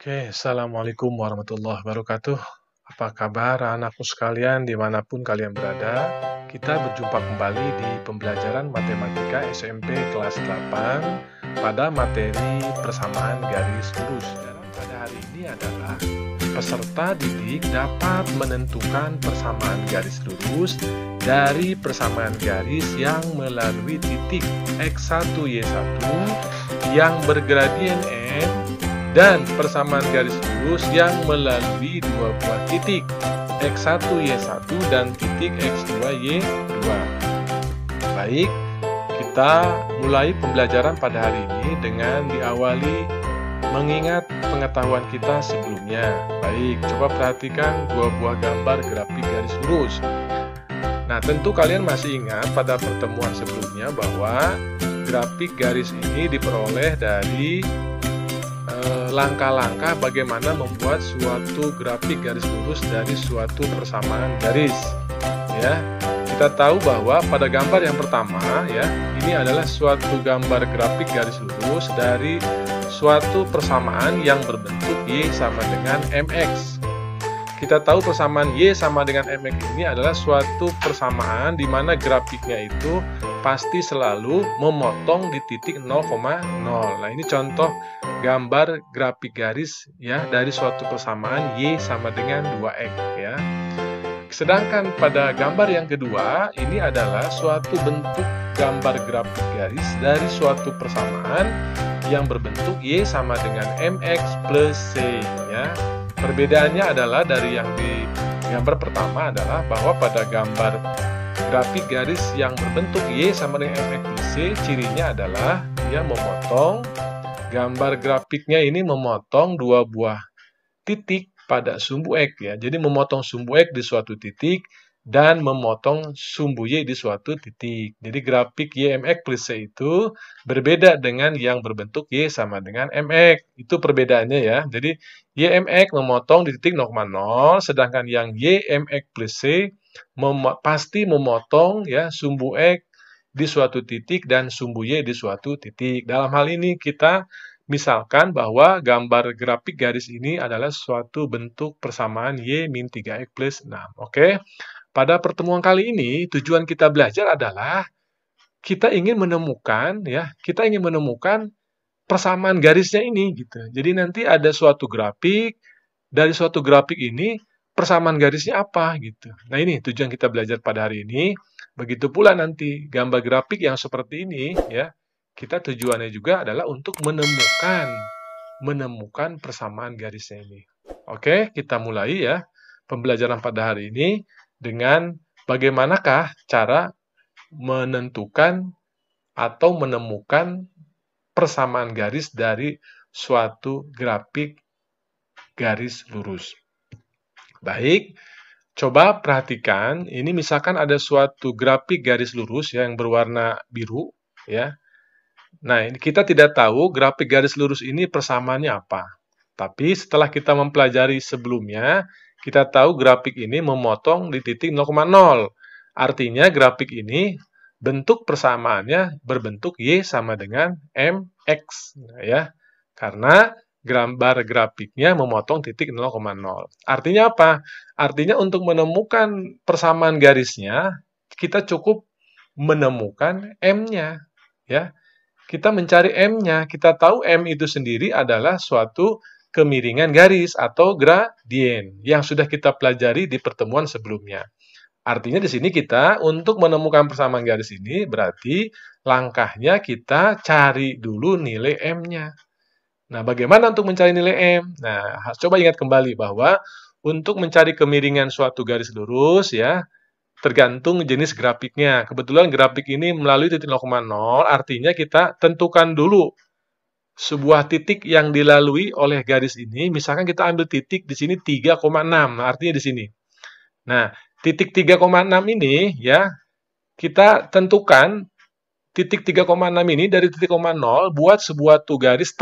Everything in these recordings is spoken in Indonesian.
Oke, Assalamualaikum warahmatullahi wabarakatuh. Apa kabar anakku sekalian dimanapun kalian berada? Kita berjumpa kembali di pembelajaran Matematika SMP kelas 8 pada materi persamaan garis lurus. Dan pada hari ini adalah peserta didik dapat menentukan persamaan garis lurus dari persamaan garis yang melalui titik X1Y1 yang bergradien M dan persamaan garis lurus yang melalui dua buah titik X1Y1 dan titik X2Y2. Baik, kita mulai pembelajaran pada hari ini dengan diawali mengingat pengetahuan kita sebelumnya. Baik, coba perhatikan dua buah gambar grafik garis lurus. Nah, tentu kalian masih ingat pada pertemuan sebelumnya bahwa grafik garis ini diperoleh dari langkah-langkah bagaimana membuat suatu grafik garis lurus dari suatu persamaan garis. Ya, kita tahu bahwa pada gambar yang pertama, ya, ini adalah suatu gambar grafik garis lurus dari suatu persamaan yang berbentuk Y sama dengan MX. Kita tahu persamaan Y sama dengan MX ini adalah suatu persamaan di mana grafiknya itu pasti selalu memotong di titik 0,0. Nah, ini contoh gambar grafik garis ya dari suatu persamaan Y sama dengan 2X ya. Sedangkan pada gambar yang kedua, ini adalah suatu bentuk gambar grafik garis dari suatu persamaan yang berbentuk Y sama dengan MX plus C ya. Perbedaannya adalah dari yang di gambar pertama adalah bahwa pada gambar grafik garis yang berbentuk Y sama dengan MX plus C, cirinya adalah dia memotong, gambar grafiknya ini memotong dua buah titik pada sumbu X ya. Jadi memotong sumbu X di suatu titik dan memotong sumbu Y di suatu titik. Jadi grafik YMX plus C itu berbeda dengan yang berbentuk Y sama dengan MX. Itu perbedaannya ya. Jadi YMX memotong di titik 0,0, sedangkan yang YMX plus C pasti memotong ya sumbu X di suatu titik dan sumbu Y di suatu titik. Dalam hal ini kita misalkan bahwa gambar grafik garis ini adalah suatu bentuk persamaan Y min 3X plus 6. Oke? Pada pertemuan kali ini, tujuan kita belajar adalah kita ingin menemukan persamaan garisnya ini gitu. Jadi nanti ada suatu grafik, dari suatu grafik ini persamaan garisnya apa gitu. Nah, ini tujuan kita belajar pada hari ini. Begitu pula nanti gambar grafik yang seperti ini ya. Kita tujuannya juga adalah untuk menemukan persamaan garisnya ini. Oke, kita mulai ya pembelajaran pada hari ini dengan bagaimanakah cara menentukan atau menemukan persamaan garis dari suatu grafik garis lurus. Baik, coba perhatikan, ini misalkan ada suatu grafik garis lurus yang berwarna biru ya. Nah, ini kita tidak tahu grafik garis lurus ini persamaannya apa. Tapi setelah kita mempelajari sebelumnya, kita tahu grafik ini memotong di titik 0,0. Artinya grafik ini bentuk persamaannya berbentuk Y sama dengan MX. Ya, karena gambar grafiknya memotong titik 0,0. Artinya apa? Artinya untuk menemukan persamaan garisnya, kita cukup menemukan M-nya. Ya. Kita mencari M-nya, kita tahu M itu sendiri adalah suatu kemiringan garis atau gradien yang sudah kita pelajari di pertemuan sebelumnya. Artinya di sini kita untuk menemukan persamaan garis ini berarti langkahnya kita cari dulu nilai M-nya. Nah, bagaimana untuk mencari nilai M? Nah, coba ingat kembali bahwa untuk mencari kemiringan suatu garis lurus ya, tergantung jenis grafiknya. Kebetulan grafik ini melalui titik 0,0, artinya kita tentukan dulu sebuah titik yang dilalui oleh garis ini. Misalkan kita ambil titik di sini 3,6, artinya di sini. Nah, titik 3,6 ini ya, kita tentukan titik 3,6 ini dari titik 0 buat sebuah garis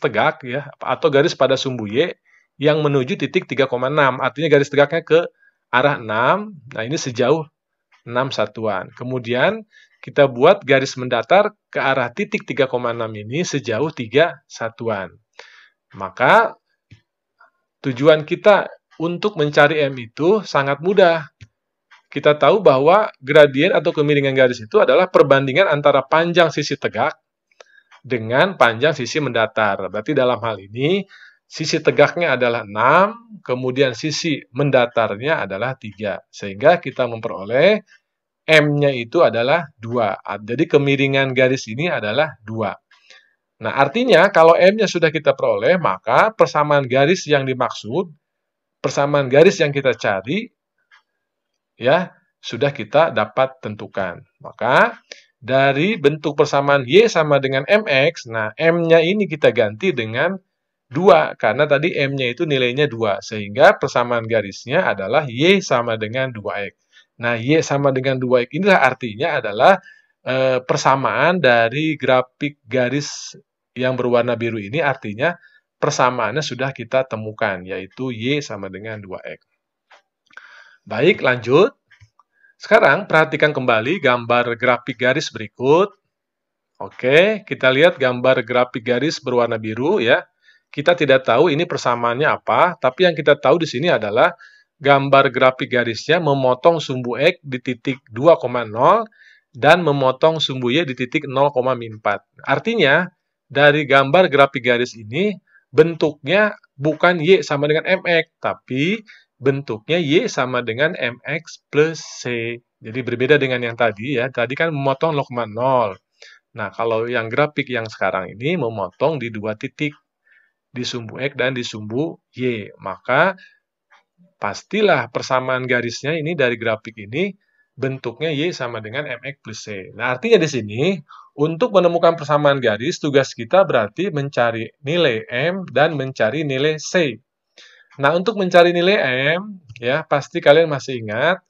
tegak ya, atau garis pada sumbu Y yang menuju titik 3,6. Artinya garis tegaknya ke arah 6, nah ini sejauh 6 satuan. Kemudian kita buat garis mendatar ke arah titik 3,6 ini sejauh 3 satuan. Maka tujuan kita untuk mencari M itu sangat mudah. Kita tahu bahwa gradien atau kemiringan garis itu adalah perbandingan antara panjang sisi tegak dengan panjang sisi mendatar. Berarti dalam hal ini, sisi tegaknya adalah 6, kemudian sisi mendatarnya adalah 3. Sehingga kita memperoleh M-nya itu adalah 2. Jadi kemiringan garis ini adalah 2. Nah, artinya kalau M-nya sudah kita peroleh, maka persamaan garis yang dimaksud, persamaan garis yang kita cari, ya, sudah kita dapat tentukan. Maka, dari bentuk persamaan Y sama dengan MX, nah, M-nya ini kita ganti dengan 2, karena tadi M-nya itu nilainya 2, sehingga persamaan garisnya adalah Y sama dengan 2X. Nah, Y sama dengan 2X inilah artinya adalah persamaan dari grafik garis yang berwarna biru ini, artinya persamaannya sudah kita temukan, yaitu Y sama dengan 2X. Baik, lanjut. Sekarang perhatikan kembali gambar grafik garis berikut. Oke, kita lihat gambar grafik garis berwarna biru ya. Kita tidak tahu ini persamaannya apa, tapi yang kita tahu di sini adalah gambar grafik garisnya memotong sumbu X di titik 2,0 dan memotong sumbu Y di titik 0,4. Artinya, dari gambar grafik garis ini, bentuknya bukan Y sama dengan MX, tapi bentuknya Y sama dengan MX plus C. Jadi berbeda dengan yang tadi ya. Tadi kan memotong 0,0. Nah, kalau yang grafik yang sekarang ini memotong di 2 titik. Di sumbu X dan di sumbu Y. Maka pastilah persamaan garisnya ini dari grafik ini bentuknya Y sama dengan MX plus C. Nah, artinya di sini untuk menemukan persamaan garis, tugas kita berarti mencari nilai M dan mencari nilai C. Nah, untuk mencari nilai M, ya pasti kalian masih ingat,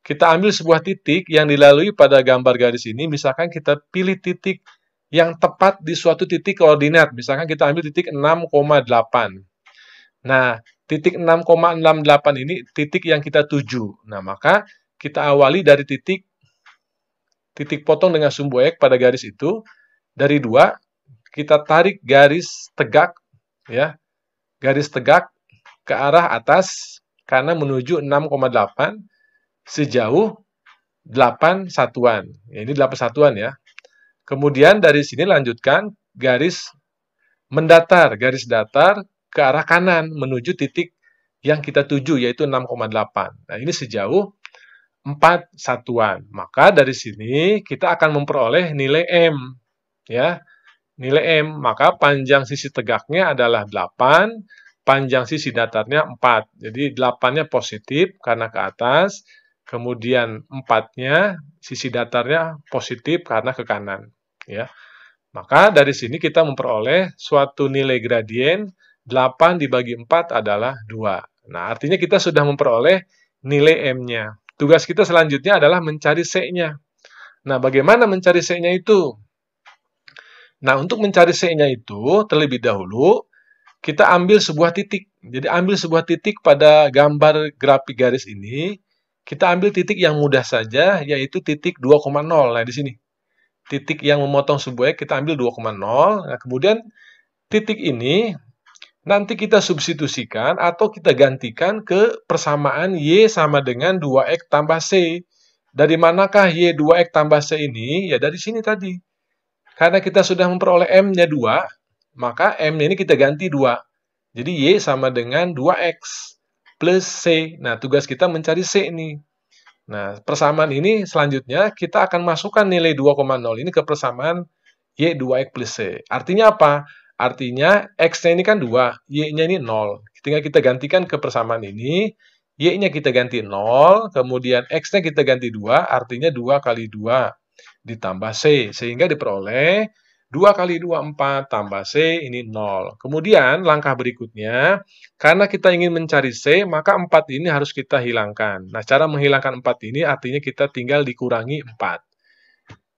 kita ambil sebuah titik yang dilalui pada gambar garis ini, misalkan kita pilih titik yang tepat di suatu titik koordinat. Misalkan kita ambil titik 6,8. Nah, titik 6,68 ini titik yang kita tuju. Nah, maka kita awali dari titik potong dengan sumbu X pada garis itu. Dari 2, kita tarik garis tegak, ya, garis tegak ke arah atas karena menuju 6,8 sejauh 8 satuan. Ini 8 satuan ya. Kemudian dari sini lanjutkan garis mendatar, garis datar ke arah kanan menuju titik yang kita tuju yaitu 6,8. Nah, ini sejauh 4 satuan. Maka dari sini kita akan memperoleh nilai M. Ya, nilai M. Maka panjang sisi tegaknya adalah 8, panjang sisi datarnya 4. Jadi 8-nya positif karena ke atas, kemudian 4-nya sisi datarnya positif karena ke kanan. Ya. Maka dari sini kita memperoleh suatu nilai gradien 8 dibagi 4 adalah 2. Nah, artinya kita sudah memperoleh nilai M-nya. Tugas kita selanjutnya adalah mencari C-nya. Nah, bagaimana mencari C-nya itu? Nah, untuk mencari C-nya itu, terlebih dahulu, kita ambil sebuah titik. Jadi, ambil sebuah titik pada gambar grafik garis ini. Kita ambil titik yang mudah saja, yaitu titik 2,0. Nah, di sini. Titik yang memotong sumbu X, kita ambil 2,0. Nah, kemudian titik ini nanti kita substitusikan atau kita gantikan ke persamaan Y sama dengan 2X tambah C. Dari manakah Y 2X tambah C ini? Ya dari sini tadi. Karena kita sudah memperoleh M-nya 2, maka M-nya ini kita ganti 2. Jadi Y sama dengan 2X plus C. Nah, tugas kita mencari C ini. Nah, persamaan ini selanjutnya kita akan masukkan nilai 2,0 ini ke persamaan Y 2X plus C. Artinya apa? Artinya X-nya ini kan 2, Y-nya ini 0. Tinggal kita gantikan ke persamaan ini, Y-nya kita ganti 0, kemudian X-nya kita ganti 2, artinya 2 kali 2 ditambah C. Sehingga diperoleh 2 kali 2, 4, tambah C, ini 0. Kemudian langkah berikutnya, karena kita ingin mencari C, maka 4 ini harus kita hilangkan. Nah, cara menghilangkan 4 ini artinya kita tinggal dikurangi 4.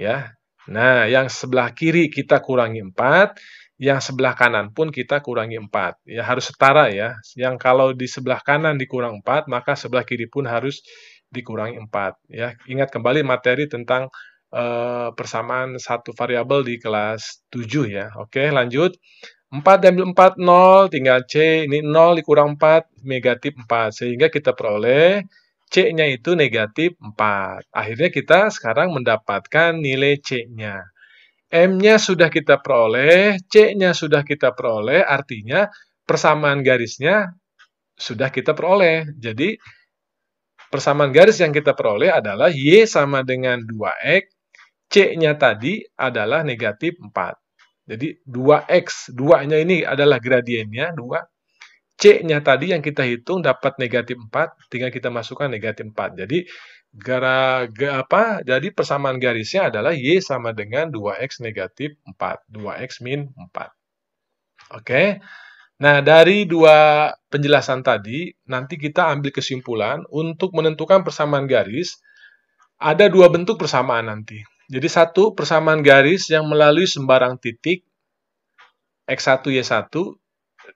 Ya. Nah, yang sebelah kiri kita kurangi 4, yang sebelah kanan pun kita kurangi 4. Ya, harus setara ya. Yang kalau di sebelah kanan dikurang 4, maka sebelah kiri pun harus dikurangi 4. Ya, ingat kembali materi tentang persamaan satu variabel di kelas 7 ya. Oke, lanjut. 4 diambil 4, 0, tinggal C, ini 0 dikurang 4, negatif 4. Sehingga kita peroleh C-nya itu negatif 4. Akhirnya kita sekarang mendapatkan nilai C-nya. M-nya sudah kita peroleh, C-nya sudah kita peroleh, artinya persamaan garisnya sudah kita peroleh. Jadi, persamaan garis yang kita peroleh adalah Y sama dengan 2X, C-nya tadi adalah negatif 4. Jadi 2X, 2-nya ini adalah gradiennya, 2. C-nya tadi yang kita hitung dapat negatif 4, tinggal kita masukkan negatif 4. Jadi jadi persamaan garisnya adalah Y sama dengan 2X negatif 4, 2X min 4. Oke. Nah, dari dua penjelasan tadi, nanti kita ambil kesimpulan untuk menentukan persamaan garis, ada dua bentuk persamaan nanti. Jadi satu, persamaan garis yang melalui sembarang titik X1, Y1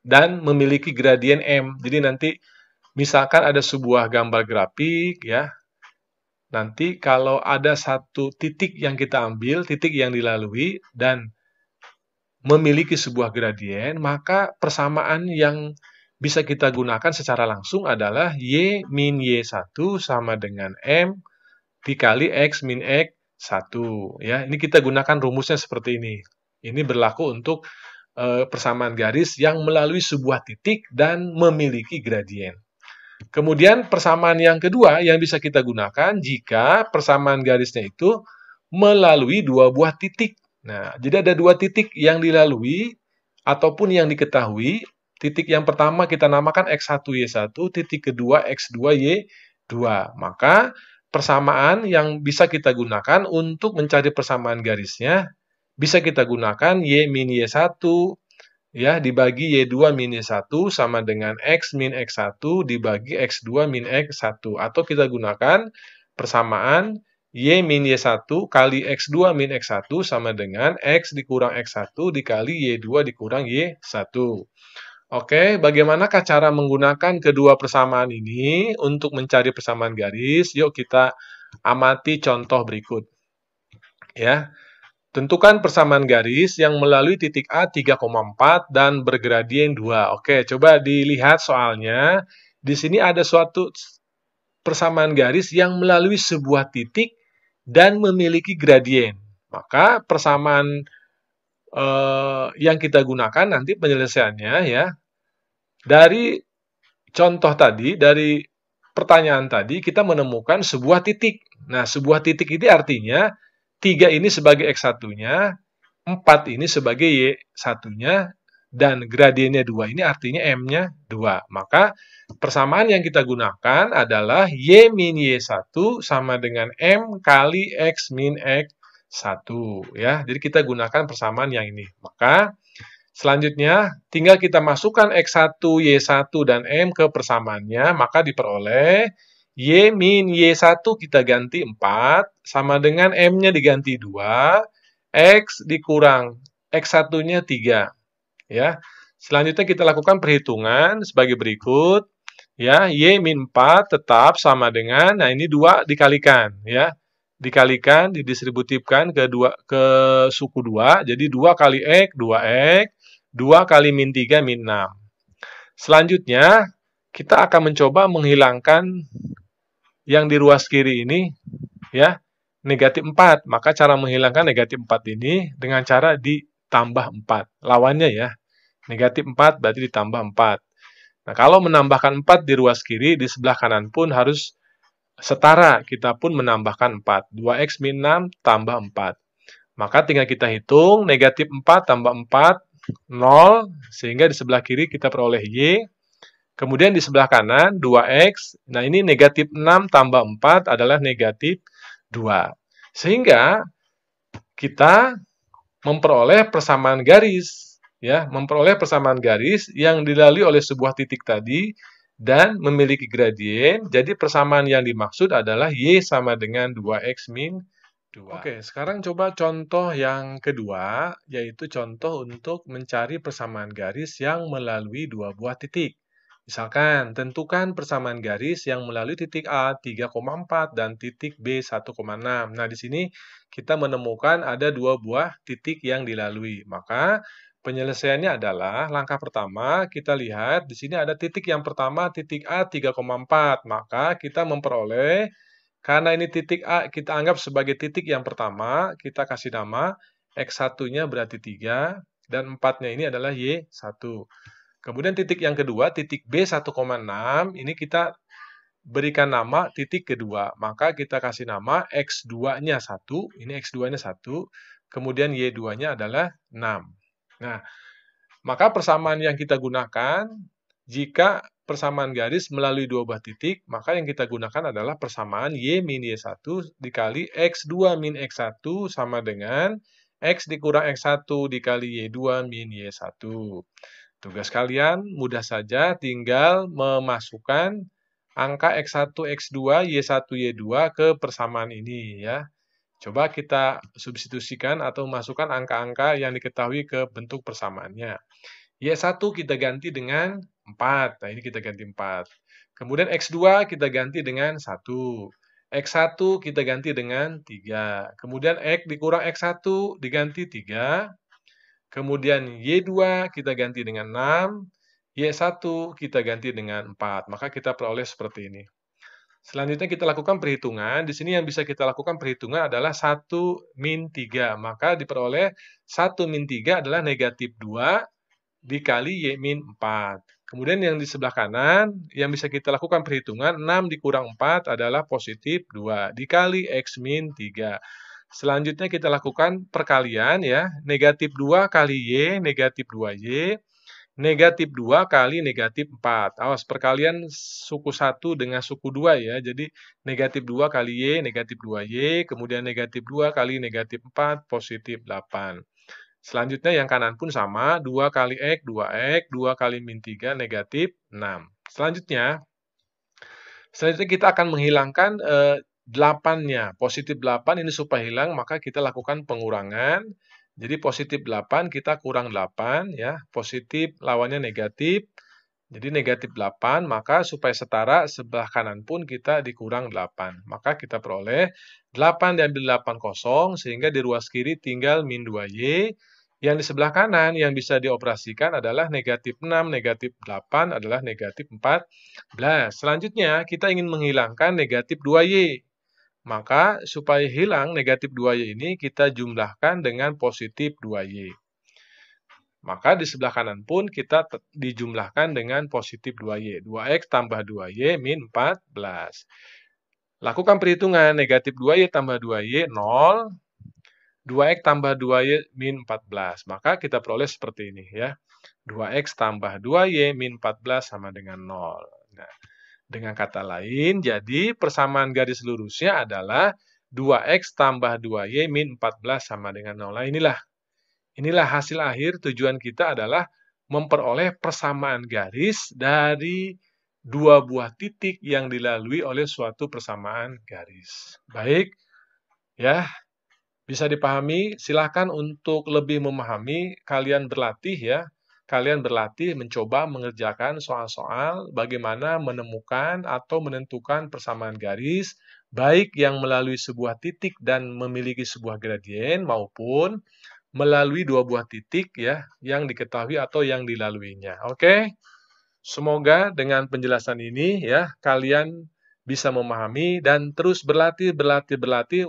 dan memiliki gradien M. Jadi nanti misalkan ada sebuah gambar grafik ya. Nanti kalau ada satu titik yang kita ambil, titik yang dilalui dan memiliki sebuah gradien, maka persamaan yang bisa kita gunakan secara langsung adalah Y min Y1 sama dengan M dikali X min X1. Ya, ini kita gunakan rumusnya seperti ini. Ini berlaku untuk persamaan garis yang melalui sebuah titik dan memiliki gradien. Kemudian persamaan yang kedua yang bisa kita gunakan jika persamaan garisnya itu melalui dua buah titik. Nah, jadi ada dua titik yang dilalui ataupun yang diketahui. Titik yang pertama kita namakan X1, Y1, titik kedua X2, Y2. Maka persamaan yang bisa kita gunakan untuk mencari persamaan garisnya bisa kita gunakan Y min Y1 ya dibagi Y2 min Y1 sama dengan X min X1 dibagi X2 min X1. Atau kita gunakan persamaan Y min Y1 kali X2 min X1 sama dengan X dikurang X1 dikali Y2 dikurang Y1. Oke, bagaimanakah cara menggunakan kedua persamaan ini untuk mencari persamaan garis? Yuk kita amati contoh berikut. Ya, tentukan persamaan garis yang melalui titik A 3,4 dan bergradien 2. Oke, coba dilihat soalnya. Di sini ada suatu persamaan garis yang melalui sebuah titik dan memiliki gradien. Maka persamaan yang kita gunakan nanti penyelesaiannya ya. Dari contoh tadi, dari pertanyaan tadi, kita menemukan sebuah titik. Nah, sebuah titik ini artinya 3 ini sebagai X1-nya, 4 ini sebagai Y1-nya, dan gradiennya 2 ini artinya M-nya 2. Maka persamaan yang kita gunakan adalah Y min Y1 sama dengan M kali X min X1. Ya, jadi kita gunakan persamaan yang ini. Maka selanjutnya, tinggal kita masukkan X1, Y1, dan M ke persamaannya, maka diperoleh Y min Y1 kita ganti 4, sama dengan M-nya diganti 2, X dikurang X1-nya 3. Ya. Selanjutnya kita lakukan perhitungan sebagai berikut. Ya, Y min 4 tetap sama dengan, nah ini 2 dikalikan. Ya. Dikalikan, didistributifkan ke suku 2, jadi 2 kali X, 2X, 2 kali min 3, min 6. Selanjutnya, kita akan mencoba menghilangkan yang di ruas kiri ini, ya, negatif 4. Maka cara menghilangkan negatif 4 ini dengan cara ditambah 4. Lawannya ya, negatif 4 berarti ditambah 4. Nah, kalau menambahkan 4 di ruas kiri, di sebelah kanan pun harus setara. Kita pun menambahkan 4. 2X min 6 tambah 4. Maka tinggal kita hitung, negatif 4 tambah 4, 0, sehingga di sebelah kiri kita peroleh Y. Kemudian di sebelah kanan, 2X. Nah, ini negatif 6 tambah 4 adalah negatif 2. Sehingga kita memperoleh persamaan garis. Ya, memperoleh persamaan garis yang dilalui oleh sebuah titik tadi dan memiliki gradien. Jadi persamaan yang dimaksud adalah Y sama dengan 2X min 2. Oke, sekarang coba contoh yang kedua, yaitu contoh untuk mencari persamaan garis yang melalui dua buah titik. Misalkan, tentukan persamaan garis yang melalui titik A 3,4 dan titik B 1,6. Nah, di sini kita menemukan ada dua buah titik yang dilalui. Maka, Penyelesaiannya adalah langkah pertama kita lihat di sini ada titik yang pertama titik A 3,4, maka kita memperoleh karena ini titik A kita anggap sebagai titik yang pertama, kita kasih nama X1-nya berarti 3 dan 4-nya ini adalah Y1. Kemudian titik yang kedua, titik B 1,6, ini kita berikan nama titik kedua. Maka kita kasih nama X2-nya 1, ini X2-nya 1, kemudian Y2-nya adalah 6. Nah, maka persamaan yang kita gunakan, jika persamaan garis melalui dua buah titik, maka yang kita gunakan adalah persamaan Y min Y1 dikali X2 min X1 sama dengan X dikurang X1 dikali Y2 min Y1. Tugas kalian mudah saja, tinggal memasukkan angka X1, X2, Y1, Y2 ke persamaan ini ya. Coba kita substitusikan atau masukkan angka-angka yang diketahui ke bentuk persamaannya. Y1 kita ganti dengan 4. Nah, ini kita ganti 4. Kemudian X2 kita ganti dengan 1. X1 kita ganti dengan 3. Kemudian X dikurang X1 diganti 3. Kemudian Y2 kita ganti dengan 6. Y1 kita ganti dengan 4. Maka kita peroleh seperti ini. Selanjutnya kita lakukan perhitungan. Di sini yang bisa kita lakukan perhitungan adalah 1 min 3. Maka diperoleh 1 min 3 adalah negatif 2 dikali Y min 4. Kemudian yang di sebelah kanan, yang bisa kita lakukan perhitungan, 6 dikurang 4 adalah positif 2 dikali X min 3. Selanjutnya kita lakukan perkalian ya. Negatif 2 kali Y, negatif 2Y. Negatif 2 kali negatif 4. Awas, perkalian suku 1 dengan suku 2 ya. Jadi, negatif 2 kali Y, negatif 2Y. Kemudian negatif 2 kali negatif 4, positif 8. Selanjutnya yang kanan pun sama. 2 kali X, 2X. 2 kali min 3, negatif 6. Selanjutnya kita akan menghilangkan 8-nya. Positif 8 ini supaya hilang, maka kita lakukan pengurangan. Jadi positif 8 kita kurang 8 ya. Positif lawannya negatif. Jadi negatif 8, maka supaya setara sebelah kanan pun kita dikurang 8. Maka kita peroleh 8 diambil 8 kosong, sehingga di ruas kiri tinggal min 2Y. Yang di sebelah kanan yang bisa dioperasikan adalah negatif 6, negatif 8 adalah negatif 14. Selanjutnya kita ingin menghilangkan negatif 2Y. Maka supaya hilang negatif 2Y ini kita jumlahkan dengan positif 2Y. Maka di sebelah kanan pun kita dijumlahkan dengan positif 2Y. 2X tambah 2Y min 14. Lakukan perhitungan negatif 2Y tambah 2Y 0. 2X tambah 2Y min 14. Maka kita peroleh seperti ini ya. 2X tambah 2Y min 14 sama dengan 0. Nah, dengan kata lain, jadi persamaan garis lurusnya adalah 2X tambah 2Y min 14 sama dengan 0. Nah, inilah hasil akhir. Tujuan kita adalah memperoleh persamaan garis dari dua buah titik yang dilalui oleh suatu persamaan garis. Baik, ya. Bisa dipahami, silakan untuk lebih memahami, kalian berlatih ya. Kalian berlatih mencoba mengerjakan soal-soal bagaimana menemukan atau menentukan persamaan garis, baik yang melalui sebuah titik dan memiliki sebuah gradien, maupun melalui dua buah titik ya, yang diketahui atau yang dilaluinya. Oke? Semoga dengan penjelasan ini ya, kalian bisa memahami dan terus berlatih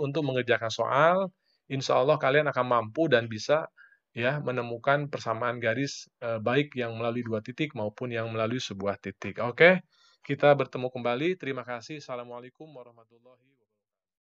untuk mengerjakan soal. Insya Allah kalian akan mampu dan bisa ya menemukan persamaan garis baik yang melalui dua titik maupun yang melalui sebuah titik. Oke, kita bertemu kembali. Terima kasih. Assalamualaikum warahmatullahi wabarakatuh.